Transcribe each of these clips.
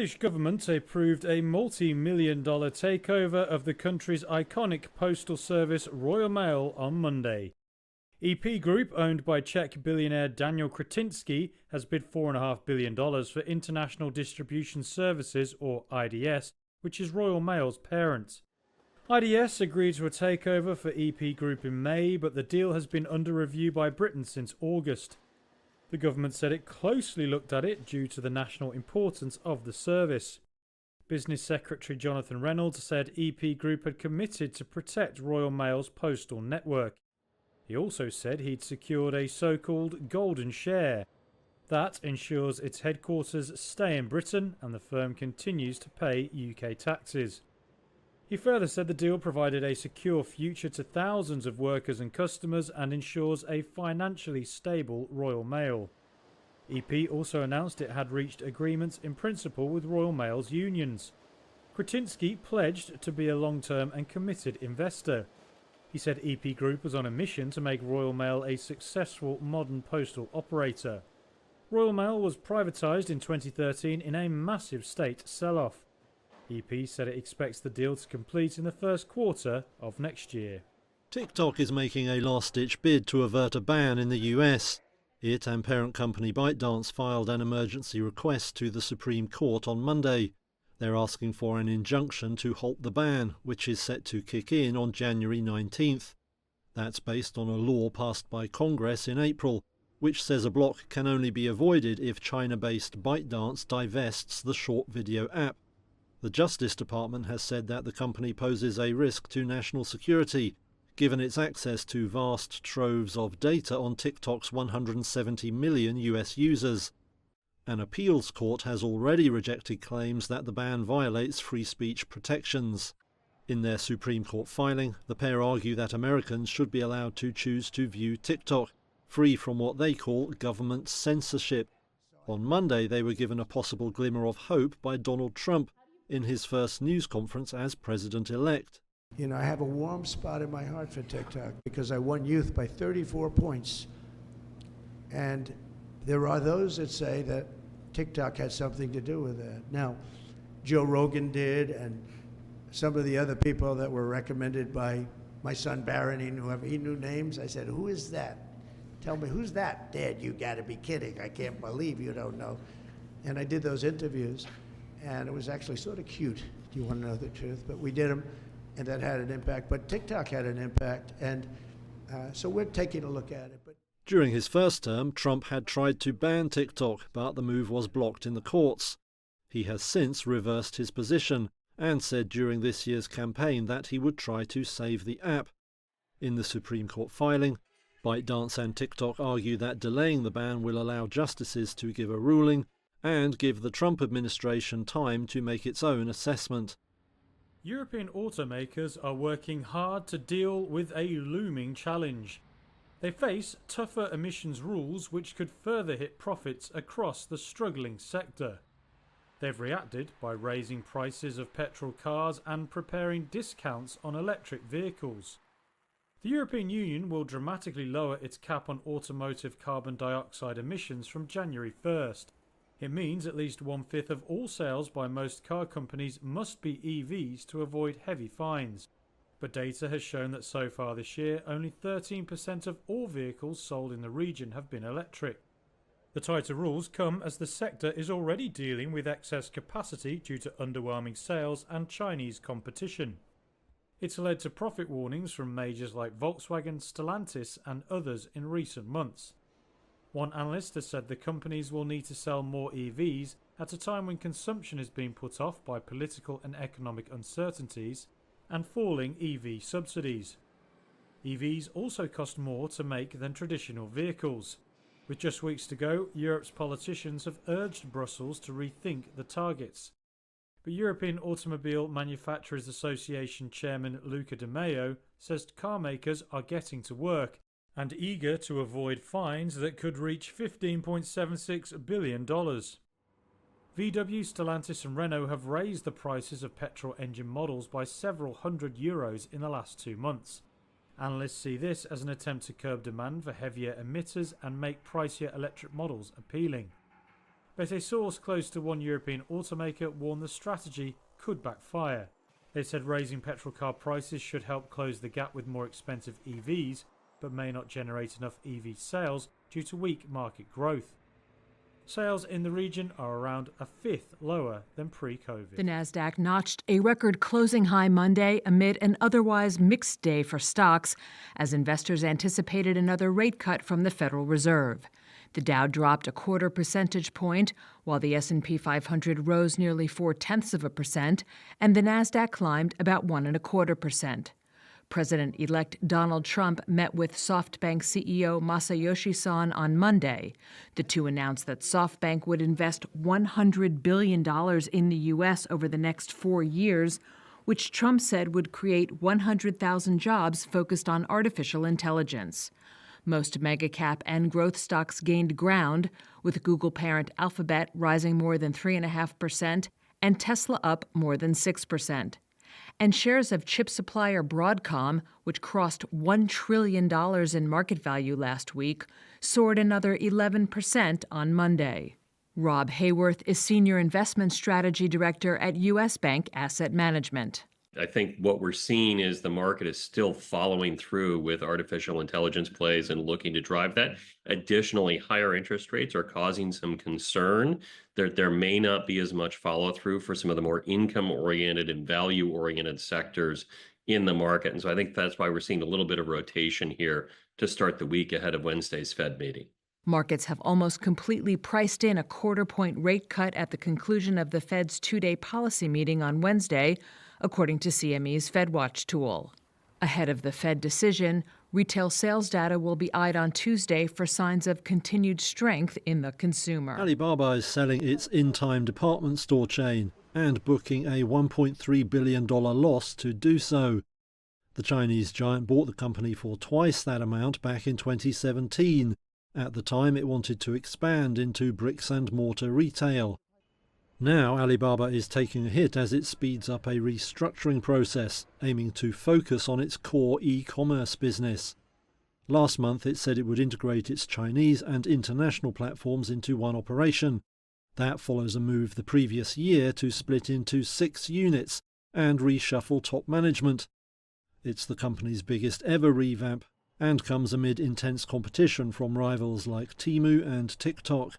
British government approved a multi-million-dollar takeover of the country's iconic postal service Royal Mail on Monday. EP Group, owned by Czech billionaire Daniel Kretinsky, has bid $4.5 billion for International Distribution Services, or IDS, which is Royal Mail's parent. IDS agreed to a takeover for EP Group in May, but the deal has been under review by Britain since August. The government said it closely looked at it due to the national importance of the service. Business Secretary Jonathan Reynolds said EP Group had committed to protect Royal Mail's postal network. He also said he'd secured a so-called golden share. That ensures its headquarters stay in Britain and the firm continues to pay UK taxes. He further said the deal provided a secure future to thousands of workers and customers and ensures a financially stable Royal Mail. EP also announced it had reached agreements in principle with Royal Mail's unions. Kretinsky pledged to be a long-term and committed investor. He said EP Group was on a mission to make Royal Mail a successful modern postal operator. Royal Mail was privatised in 2013 in a massive state sell-off. EP said it expects the deal to complete in the first quarter of next year. TikTok is making a last-ditch bid to avert a ban in the US. It and parent company ByteDance filed an emergency request to the Supreme Court on Monday. They're asking for an injunction to halt the ban, which is set to kick in on January 19th. That's based on a law passed by Congress in April, which says a block can only be avoided if China-based ByteDance divests the short video app. The Justice Department has said that the company poses a risk to national security, given its access to vast troves of data on TikTok's 170 million US users. An appeals court has already rejected claims that the ban violates free speech protections. In their Supreme Court filing, the pair argue that Americans should be allowed to choose to view TikTok, free from what they call government censorship. On Monday, they were given a possible glimmer of hope by Donald Trump in his first news conference as president-elect. You know, I have a warm spot in my heart for TikTok because I won youth by 34 points. And there are those that say that TikTok had something to do with that. Now, Joe Rogan did, and some of the other people that were recommended by my son Barron, he knew names. I said, who is that? Tell me, who's that? Dad, you gotta be kidding. I can't believe you don't know. And I did those interviews, and it was actually sort of cute. Do you want to know the truth? But we did them, and that had an impact. But TikTok had an impact, and so we're taking a look at it. But during his first term, Trump had tried to ban TikTok, but the move was blocked in the courts. He has since reversed his position and said during this year's campaign that he would try to save the app. In the Supreme Court filing, ByteDance and TikTok argue that delaying the ban will allow justices to give a ruling and give the Trump administration time to make its own assessment. European automakers are working hard to deal with a looming challenge. They face tougher emissions rules which could further hit profits across the struggling sector. They've reacted by raising prices of petrol cars and preparing discounts on electric vehicles. The European Union will dramatically lower its cap on automotive carbon dioxide emissions from January 1st. It means at least 1/5 of all sales by most car companies must be EVs to avoid heavy fines. But data has shown that so far this year, only 13% of all vehicles sold in the region have been electric. The tighter rules come as the sector is already dealing with excess capacity due to underwhelming sales and Chinese competition. It's led to profit warnings from majors like Volkswagen, Stellantis and others in recent months. One analyst has said the companies will need to sell more EVs at a time when consumption is being put off by political and economic uncertainties and falling EV subsidies. EVs also cost more to make than traditional vehicles. With just weeks to go, Europe's politicians have urged Brussels to rethink the targets. But European Automobile Manufacturers Association Chairman Luca De Meo says car makers are getting to work and eager to avoid fines that could reach $15.76 billion. VW, Stellantis and Renault have raised the prices of petrol engine models by several €100 in the last 2 months. Analysts see this as an attempt to curb demand for heavier emitters and make pricier electric models appealing. but a source close to one European automaker warned the strategy could backfire. They said raising petrol car prices should help close the gap with more expensive EVs, but may not generate enough EV sales due to weak market growth. Sales in the region are around a fifth lower than pre-COVID. The Nasdaq notched a record closing high Monday amid an otherwise mixed day for stocks, as investors anticipated another rate cut from the Federal Reserve. The Dow dropped a 0.25 percentage point, while the S&P 500 rose nearly 0.4%, and the Nasdaq climbed about 1.25%. President-elect Donald Trump met with SoftBank CEO Masayoshi Son on Monday. The two announced that SoftBank would invest $100 billion in the U.S. over the next 4 years, which Trump said would create 100,000 jobs focused on artificial intelligence. Most mega-cap and growth stocks gained ground, with Google parent Alphabet rising more than 3.5% and Tesla up more than 6%. And shares of chip supplier Broadcom, which crossed $1 trillion in market value last week, soared another 11% on Monday. Rob Hayworth is Senior Investment Strategy Director at U.S. Bank Asset Management. I think what we're seeing is the market is still following through with artificial intelligence plays and looking to drive that. Additionally, higher interest rates are causing some concern that there may not be as much follow through for some of the more income-oriented and value-oriented sectors in the market. And so I think that's why we're seeing a little bit of rotation here to start the week ahead of Wednesday's Fed meeting. Markets have almost completely priced in a 0.25 point rate cut at the conclusion of the Fed's two-day policy meeting on Wednesday, according to CME's FedWatch tool. Ahead of the Fed decision, retail sales data will be eyed on Tuesday for signs of continued strength in the consumer. Alibaba is selling its in-time department store chain and booking a $1.3 billion loss to do so. The Chinese giant bought the company for twice that amount back in 2017. At the time, it wanted to expand into bricks and mortar retail. Now Alibaba is taking a hit as it speeds up a restructuring process, aiming to focus on its core e-commerce business. Last month it said it would integrate its Chinese and international platforms into one operation. That follows a move the previous year to split into 6 units and reshuffle top management. It's the company's biggest ever revamp and comes amid intense competition from rivals like Temu and TikTok.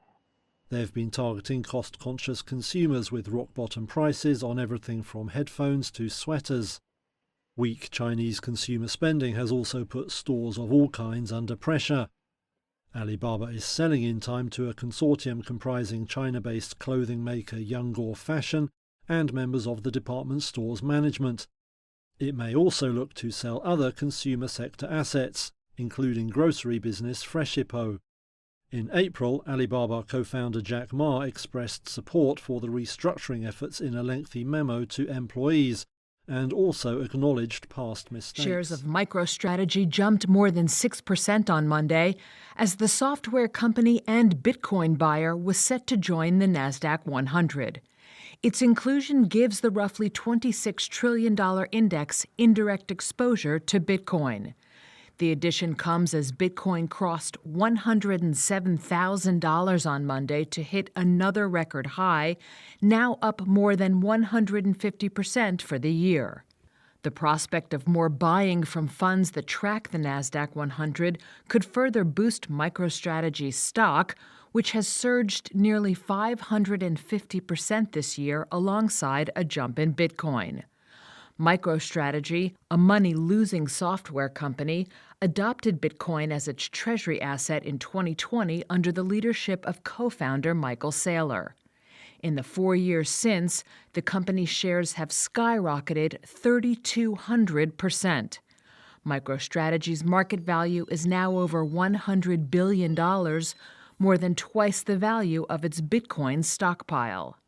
They've been targeting cost-conscious consumers with rock-bottom prices on everything from headphones to sweaters. Weak Chinese consumer spending has also put stores of all kinds under pressure. Alibaba is selling in time to a consortium comprising China-based clothing maker Youngor Fashion and members of the department store's management. It may also look to sell other consumer sector assets, including grocery business Freshippo. In April, Alibaba co-founder Jack Ma expressed support for the restructuring efforts in a lengthy memo to employees and also acknowledged past mistakes. Shares of MicroStrategy jumped more than 6% on Monday as the software company and Bitcoin buyer was set to join the Nasdaq 100. Its inclusion gives the roughly $26 trillion index indirect exposure to Bitcoin. The addition comes as Bitcoin crossed $107,000 on Monday to hit another record high, now up more than 150% for the year. The prospect of more buying from funds that track the Nasdaq 100 could further boost MicroStrategy's stock, which has surged nearly 550% this year alongside a jump in Bitcoin. MicroStrategy, a money-losing software company, adopted Bitcoin as its treasury asset in 2020 under the leadership of co-founder Michael Saylor. In the 4 years since, the company's shares have skyrocketed 3,200%. MicroStrategy's market value is now over $100 billion, more than twice the value of its Bitcoin stockpile.